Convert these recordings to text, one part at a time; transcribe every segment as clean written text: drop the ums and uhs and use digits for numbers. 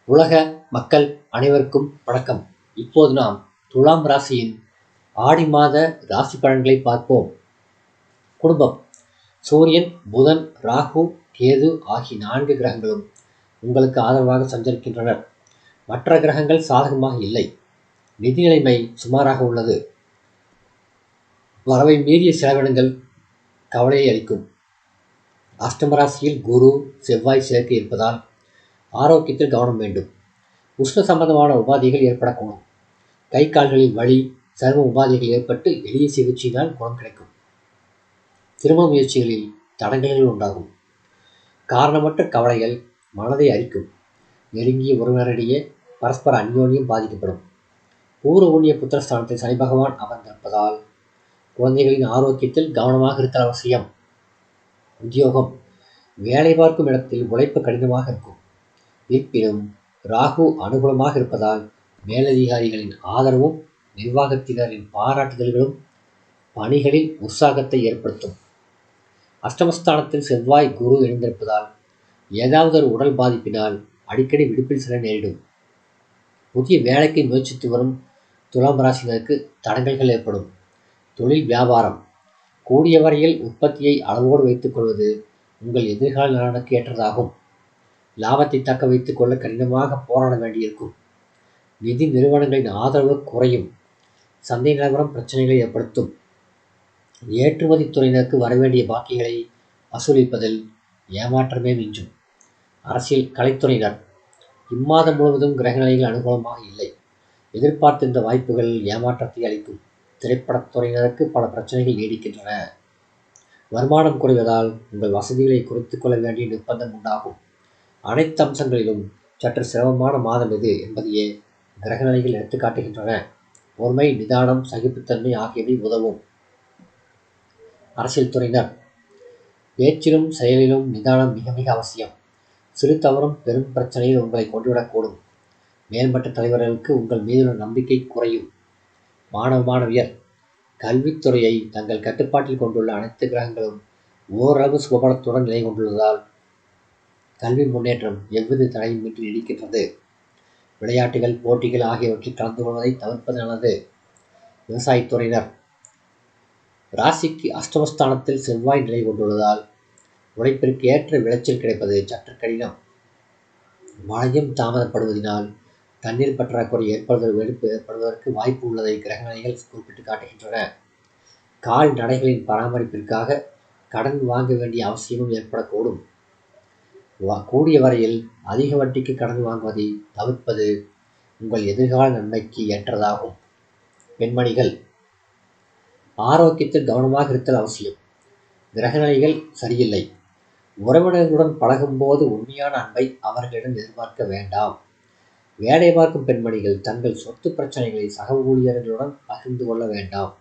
உலக மக்கள் அனைவருக்கும் வணக்கம். இப்போது நாம் துலாம் ராசியின் ஆடி மாத ராசி பலன்களை பார்ப்போம். குடும்பம். சூரியன், புதன், ராகு, கேது ஆகிய 4 கிரகங்களும் உங்களுக்கு ஆதரவாக சஞ்சரிக்கின்றனர். மற்ற கிரகங்கள் சாதகமாக இல்லை. நிதி நிலைமை சுமாராக உள்ளது. வரவை மீறிய செலவினங்கள் கவலையை அளிக்கும். அஷ்டமராசியில் குரு, செவ்வாய் சேர்க்கை இருப்பதால் ஆரோக்கியத்தில் கவனம் வேண்டும். உஷ்ண சம்பந்தமான உபாதைகள் ஏற்படக்கூடும். கை கால்களில் வலி, சரும உபாதைகள் ஏற்பட்டு எளிய சிகிச்சையினால் குணம் கிடைக்கும். திருமண முயற்சிகளில் தடங்கல்கள் உண்டாகும். காரணமற்ற கவலைகள் மனதை அரிக்கும். நெருங்கிய உறவினரிடையே பரஸ்பர அந்யோன்யம் பாதிக்கப்படும். பூர்வ புண்ணிய புத்திரஸ்தானத்தில் சனி பகவான் அமர்ந்திருப்பதால் குழந்தைகளின் ஆரோக்கியத்தில் கவனமாக இருத்தல் அவசியம். உத்தியோகம். வேலை பார்க்கும் இடத்தில் உழைப்பு கடினமாக இருக்கும். இருப்பினும் ராகு அனுகூலமாக இருப்பதால் மேலதிகாரிகளின் ஆதரவும் நிர்வாகத்தினரின் பாராட்டுதல்களும் பணிகளில் உற்சாகத்தை ஏற்படுத்தும். அஷ்டமஸ்தானத்தில் செவ்வாய், குரு இணைந்திருப்பதால் ஏதாவது ஒரு உடல் பாதிப்பினால் அடிக்கடி விடுப்பில் செல்ல நேரிடும். புதிய வேலைக்கு முயற்சித்து வரும் துலாம் ராசினருக்கு தடங்கல்கள் ஏற்படும். தொழில் வியாபாரம். கூடிய வரையில் உற்பத்தியை அளவோடு வைத்துக் கொள்வது உங்கள் எதிர்கால நலனுக்கு ஏற்றதாகும். லாபத்தை தக்க வைத்துக் கொள்ள கடினமாக போராட வேண்டியிருக்கும். நிதி நிறுவனங்களின் ஆதரவு குறையும். சந்தை நிலவரம் பிரச்சனைகளை ஏற்படுத்தும். ஏற்றுமதி துறையினருக்கு வரவேண்டிய பாக்கிகளை வசூலிப்பதில் ஏமாற்றமே மிஞ்சும். அரசியல் கலைத்துறையினர். இம்மாதம் முழுவதும் கிரகநிலைகள் அனுகூலமாக இல்லை. எதிர்பார்த்திருந்த வாய்ப்புகள் ஏமாற்றத்தை அளிக்கும். திரைப்படத்துறையினருக்கு பல பிரச்சனைகள் நீடிக்கின்றன. வருமானம் குறைவதால் உங்கள் வசதிகளை குறைத்துக் கொள்ள வேண்டிய நிர்பந்தம் உண்டாகும். அனைத்து அம்சங்களிலும் சற்று சிரமமான மாதம் எது என்பதையே கிரகநிலைகள் எடுத்துக்காட்டுகின்றன. பொறுமை, நிதானம், சகிப்புத்தன்மை ஆகியவை உதவும். அரசியல் துறையினர். பேச்சிலும் செயலிலும் நிதானம் மிக மிக அவசியம். சிறு தவறும் பெரும் பிரச்சனையில் உங்களை கொண்டுவிடக்கூடும். மேல்மட்ட தலைவர்களுக்கு உங்கள் மீதுள்ள நம்பிக்கை குறையும். மாணவ மாணவியர். கல்வித்துறையை தங்கள் கட்டுப்பாட்டில் கொண்டுள்ள அனைத்து கிரகங்களும் ஓரளவு சுபபலத்துடன் நிலை கொண்டுள்ளதால் கல்வி முன்னேற்றம் எவ்வித தடையுமின்றி நீடிக்கின்றது. விளையாட்டுகள், போட்டிகள் ஆகியவற்றில் கலந்து கொள்வதை தவிர்ப்பது நல்லது. விவசாயத்துறையினர். ராசிக்கு அஷ்டமஸ்தானத்தில் செவ்வாய் நிலை கொண்டுள்ளதால் உழைப்பிற்கு ஏற்ற விளைச்சல் கிடைப்பது சற்று கடினம். மழையும் தாமதப்படுவதனால் தண்ணீர் பற்றாக்குறை ஏற்படுவதற்கு வாய்ப்பு உள்ளதை கிரகநிலைகள் குறிப்பிட்டு காட்டுகின்றன. கால்நடைகளின் பராமரிப்பிற்காக கடன் வாங்க வேண்டிய அவசியமும் ஏற்படக்கூடும். கூடிய வரையில் அதிக வட்டிக்கு கடன் வாங்குவதை தவிர்ப்பது உங்கள் எதிர்கால நன்மைக்கு ஏற்றதாகும். பெண்மணிகள். ஆரோக்கியத்தில் கவனமாக இருத்தல் அவசியம். கிரகநிலைகள் சரியில்லை. உறவினர்களுடன் பழகும்போது உண்மையான அன்பை அவர்களிடம் எதிர்பார்க்க வேண்டாம். வேலை பார்க்கும் பெண்மணிகள் தங்கள் சொத்து பிரச்சனைகளை சக ஊழியர்களுடன் பகிர்ந்து கொள்ள வேண்டாம்.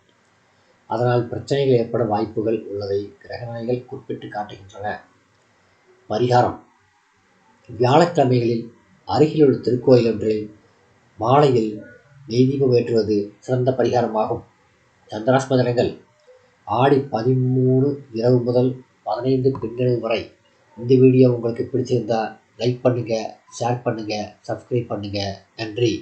அதனால் பிரச்சனைகள் ஏற்பட வாய்ப்புகள் உள்ளதை கிரகநிலைகள் குறிப்பிட்டு காட்டுகின்றன. பரிகாரம். வியாழக்கிழமைகளில் அருகிலுள்ள திருக்கோயில் ஒன்றில் மாலையில் நெய் தீபம் ஏற்றுவது சிறந்த பரிகாரமாகும். சந்திராஷ்டம தினங்கள் ஆடி 13 இரவு முதல் 15 பின்னிரவு வரை. இந்த வீடியோ உங்களுக்கு பிடிச்சிருந்தா லைக் பண்ணுங்க, ஷேர் பண்ணுங்க, சப்ஸ்கிரைப் பண்ணுங்க. நன்றி.